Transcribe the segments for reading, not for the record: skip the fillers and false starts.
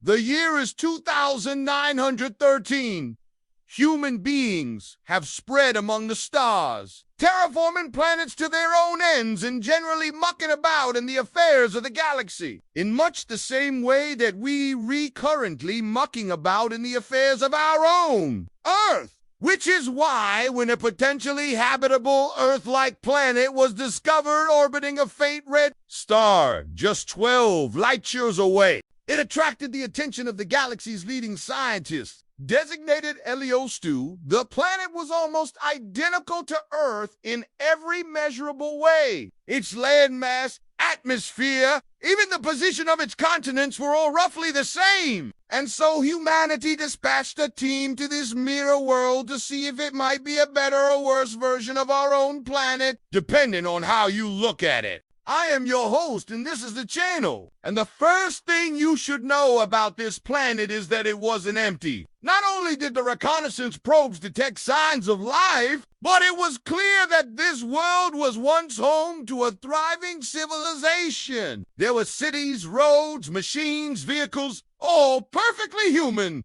The year is 2913. Human beings have spread among the stars, terraforming planets to their own ends and generally mucking about in the affairs of the galaxy, in much the same way that we recurrently mucking about in the affairs of our own Earth. Which is why, when a potentially habitable Earth-like planet was discovered orbiting a faint red star just 12 light years away, it attracted the attention of the galaxy's leading scientists. Designated Heliostu, the planet was almost identical to Earth in every measurable way. Its landmass, atmosphere, even the position of its continents were all roughly the same. And so humanity dispatched a team to this mirror world to see if it might be a better or worse version of our own planet, depending on how you look at it. I am your host, and this is the channel. And the first thing you should know about this planet is that it wasn't empty. Not only did the reconnaissance probes detect signs of life, but it was clear that this world was once home to a thriving civilization. There were cities, roads, machines, vehicles, all perfectly human.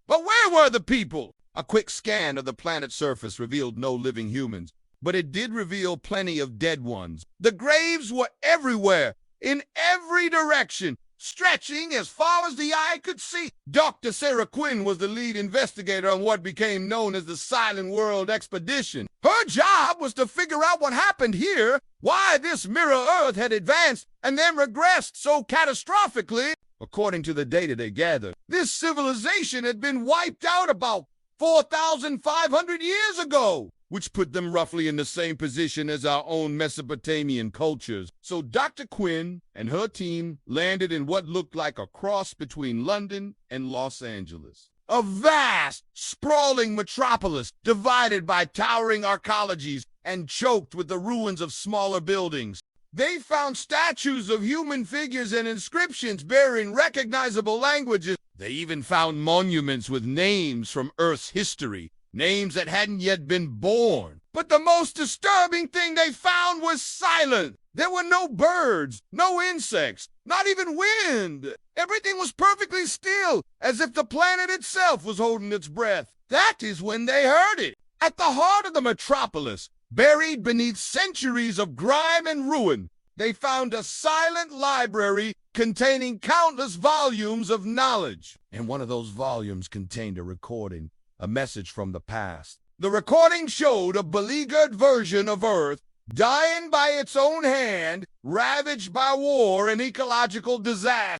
But where were the people? A quick scan of the planet's surface revealed no living humans, but it did reveal plenty of dead ones. The graves were everywhere, in every direction, stretching as far as the eye could see. Dr. Sarah Quinn was the lead investigator on what became known as the Silent World Expedition. Her job was to figure out what happened here, why this mirror Earth had advanced and then regressed so catastrophically. According to the data they gathered, this civilization had been wiped out about 4,500 years ago, which put them roughly in the same position as our own Mesopotamian cultures. So Dr. Quinn and her team landed in what looked like a cross between London and Los Angeles. A vast, sprawling metropolis divided by towering arcologies and choked with the ruins of smaller buildings. They found statues of human figures and inscriptions bearing recognizable languages. They even found monuments with names from Earth's history, names that hadn't yet been born. But the most disturbing thing they found was silent. There were no birds, no insects, not even wind. Everything was perfectly still, as if the planet itself was holding its breath. That is when they heard it. At the heart of the metropolis, buried beneath centuries of grime and ruin, they found a silent library containing countless volumes of knowledge. And one of those volumes contained a recording, a message from the past. The recording showed a beleaguered version of Earth, dying by its own hand, ravaged by war and ecological disaster.